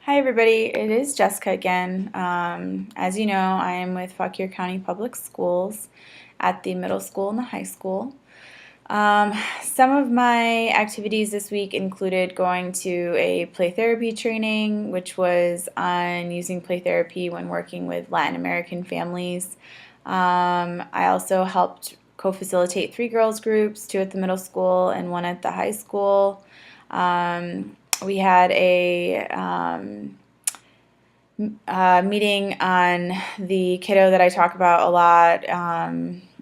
Hi everybody, it is Jessica again. As you know, I am with Fauquier County Public Schools at the middle school and the high school. Some of my activities this week included going to a play therapy training, which was on using play therapy when working with Latin American families. I also helped co-facilitate 3 girls groups, 2 at the middle school and 1 at the high school. We had a meeting on the kiddo that I talk about a lot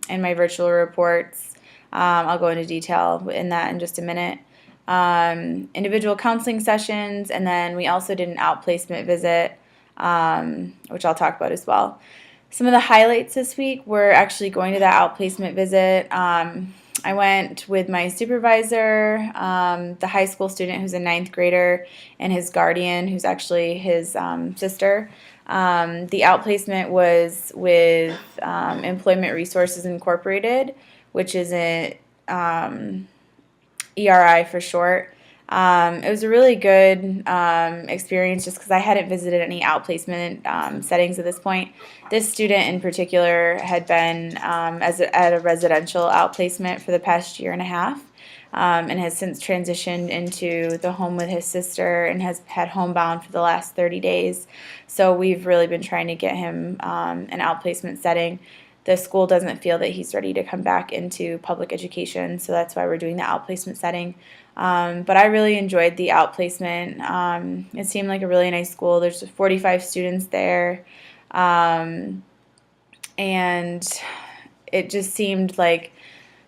in my virtual reports. I'll go into detail in that in just a minute. Individual counseling sessions, and then we also did an outplacement visit, which I'll talk about as well. Some of the highlights this week were actually going to that outplacement visit. I went with my supervisor, the high school student who's a 9th grader, and his guardian, who's actually his sister. The outplacement was with Employment Resources Incorporated, which is an ERI for short. It was a really good experience just because I hadn't visited any outplacement settings at this point. This student in particular had been at a residential outplacement for the past year and a half, and has since transitioned into the home with his sister and has had homebound for the last 30 days. So we've really been trying to get him an outplacement setting. The school doesn't feel that he's ready to come back into public education, so that's why we're doing the outplacement setting. But I really enjoyed the outplacement. It seemed like a really nice school. There's 45 students there, and it just seemed like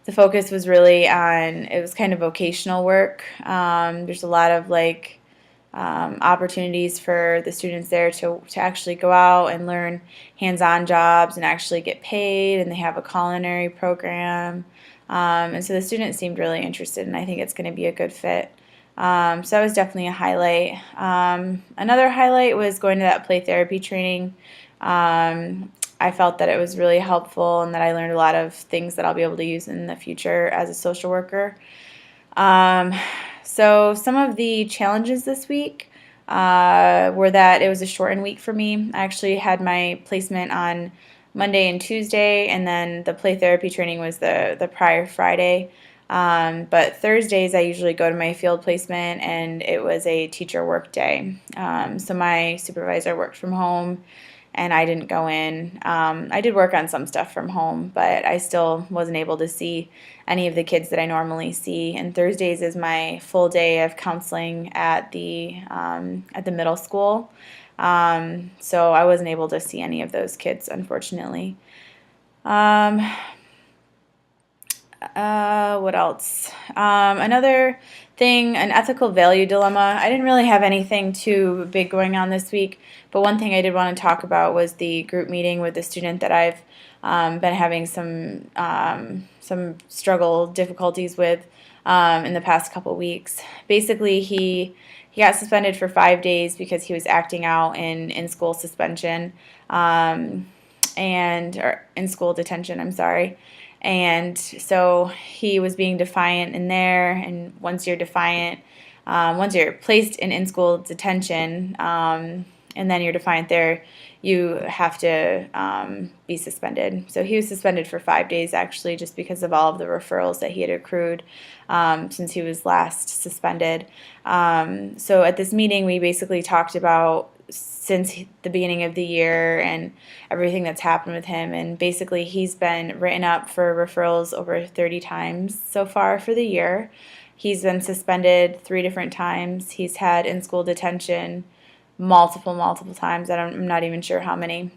the focus was really on, it was kind of vocational work. There's a lot of opportunities for the students there to actually go out and learn hands-on jobs and actually get paid, and they have a culinary program. And so the students seemed really interested, and I think it's going to be a good fit. So that was definitely a highlight. Another highlight was going to that play therapy training. I felt that it was really helpful and that I learned a lot of things that I'll be able to use in the future as a social worker. So some of the challenges this week were that it was a shortened week for me. I actually had my placement on Monday and Tuesday, and then the play therapy training was the prior Friday. But Thursdays I usually go to my field placement, and it was a teacher work day. So my supervisor worked from home, and I didn't go in. I did work on some stuff from home, but I still wasn't able to see any of the kids that I normally see. And Thursdays is my full day of counseling at the middle school. So I wasn't able to see any of those kids, unfortunately. What else? Another thing, an ethical value dilemma. I didn't really have anything too big going on this week, but one thing I did want to talk about was the group meeting with the student that I've been having some struggle difficulties with in the past couple weeks. Basically, he got suspended for 5 days because he was acting out in school suspension, or in school detention. I'm sorry. And so he was being defiant in there, and once you're defiant, once you're placed in in-school detention, and then you're defiant there, you have to be suspended. So he was suspended for 5 days, actually, just because of all of the referrals that he had accrued since he was last suspended. So at this meeting, we basically talked about since the beginning of the year and everything that's happened with him. And basically, he's been written up for referrals over 30 times so far for the year. He's been suspended 3 different times. He's had in-school detention multiple times. I'm not even sure how many.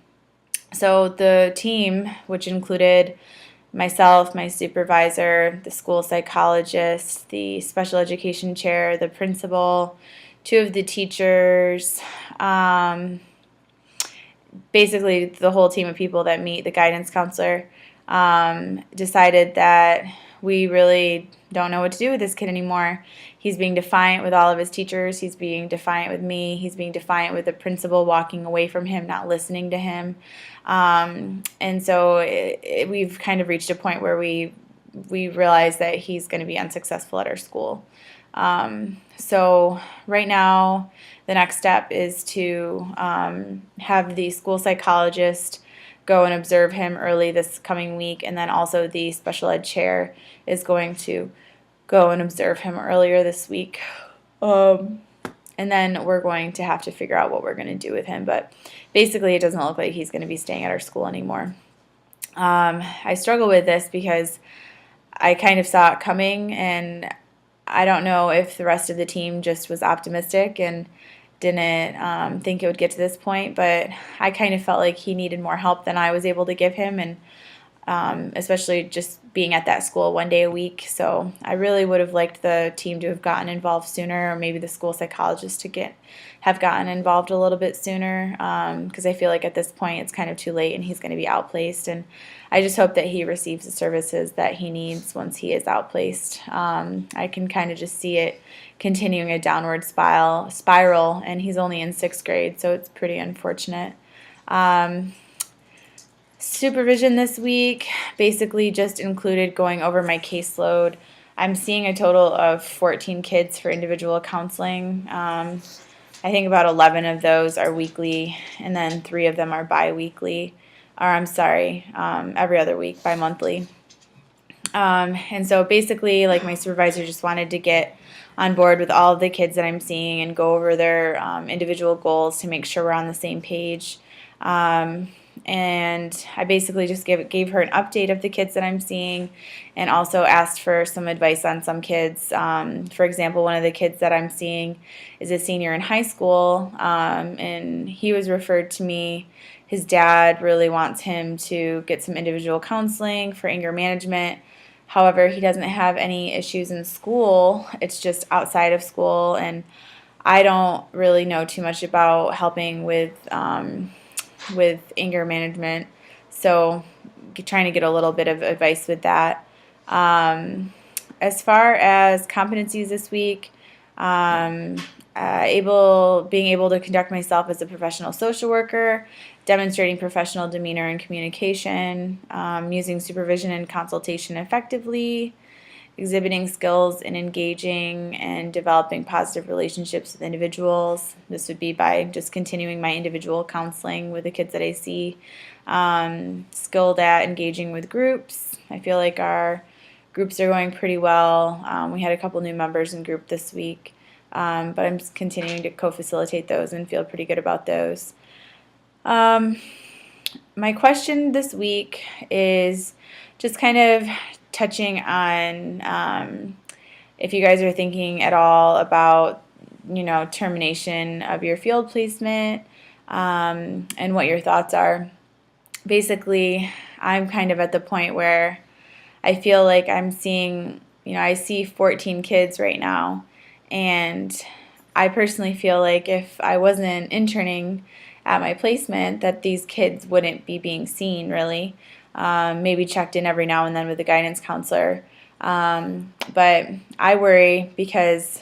So the team, which included myself, my supervisor, the school psychologist, the special education chair, the principal, 2 of the teachers, basically the whole team of people that meet, the guidance counselor, decided that we really don't know what to do with this kid anymore. He's being defiant with all of his teachers. He's being defiant with me. He's being defiant with the principal, walking away from him, not listening to him. And so we've kind of reached a point where we realize that he's going to be unsuccessful at our school. So right now the next step is to have the school psychologist go and observe him early this coming week, and then also the special ed chair is going to go and observe him earlier this week. And then we're going to have to figure out what we're going to do with him. But basically, it doesn't look like he's going to be staying at our school anymore. I struggle with this because I kind of saw it coming, and I don't know if the rest of the team just was optimistic and didn't think it would get to this point, but I kind of felt like he needed more help than I was able to give him, and especially just being at that school 1 day a week. So I really would have liked the team to have gotten involved sooner, or maybe the school psychologist to have gotten involved a little bit sooner, because I feel like at this point it's kind of too late and he's going to be outplaced, and I just hope that he receives the services that he needs once he is outplaced. I can kind of just see it continuing a downward spiral, and he's only in 6th grade, so it's pretty unfortunate. Supervision this week basically just included going over my caseload. I'm seeing a total of 14 kids for individual counseling. I think about 11 of those are weekly, and then 3 of them are bi-weekly, or every other week, bi-monthly. And so basically, like, my supervisor just wanted to get on board with all of the kids that I'm seeing and go over their individual goals to make sure we're on the same page. And I basically just gave her an update of the kids that I'm seeing, and also asked for some advice on some kids. For example, one of the kids that I'm seeing is a senior in high school, and he was referred to me. His dad really wants him to get some individual counseling for anger management. However, he doesn't have any issues in school. It's just outside of school, and I don't really know too much about helping with anger management, so trying to get a little bit of advice with that. As far as competencies this week, being able to conduct myself as a professional social worker, demonstrating professional demeanor and communication, using supervision and consultation effectively, exhibiting skills in engaging and developing positive relationships with individuals. This would be by just continuing my individual counseling with the kids that I see. Skilled at engaging with groups. I feel like our groups are going pretty well. We had a couple new members in group this week, but I'm just continuing to co-facilitate those and feel pretty good about those. My question this week is just kind of touching on if you guys are thinking at all about, termination of your field placement, and what your thoughts are. Basically, I'm kind of at the point where I feel like I'm seeing, I see 14 kids right now, and I personally feel like if I wasn't interning at my placement, that these kids wouldn't be being seen really. Maybe checked in every now and then with the guidance counselor. But I worry because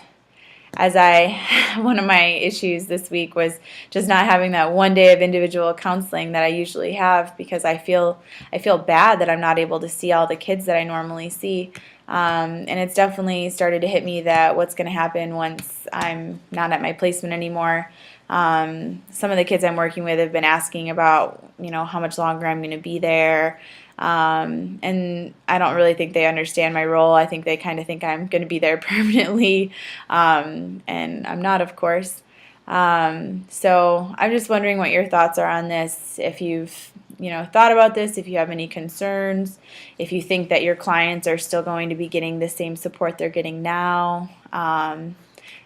one of my issues this week was just not having that 1 day of individual counseling that I usually have, because I feel bad that I'm not able to see all the kids that I normally see. And it's definitely started to hit me that what's going to happen once I'm not at my placement anymore. Some of the kids I'm working with have been asking about, how much longer I'm going to be there. And I don't really think they understand my role. I think they kind of think I'm going to be there permanently. And I'm not, of course. So I'm just wondering what your thoughts are on this. If you've, thought about this, if you have any concerns, if you think that your clients are still going to be getting the same support they're getting now. And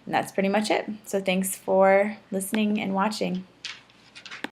that's pretty much it. So thanks for listening and watching.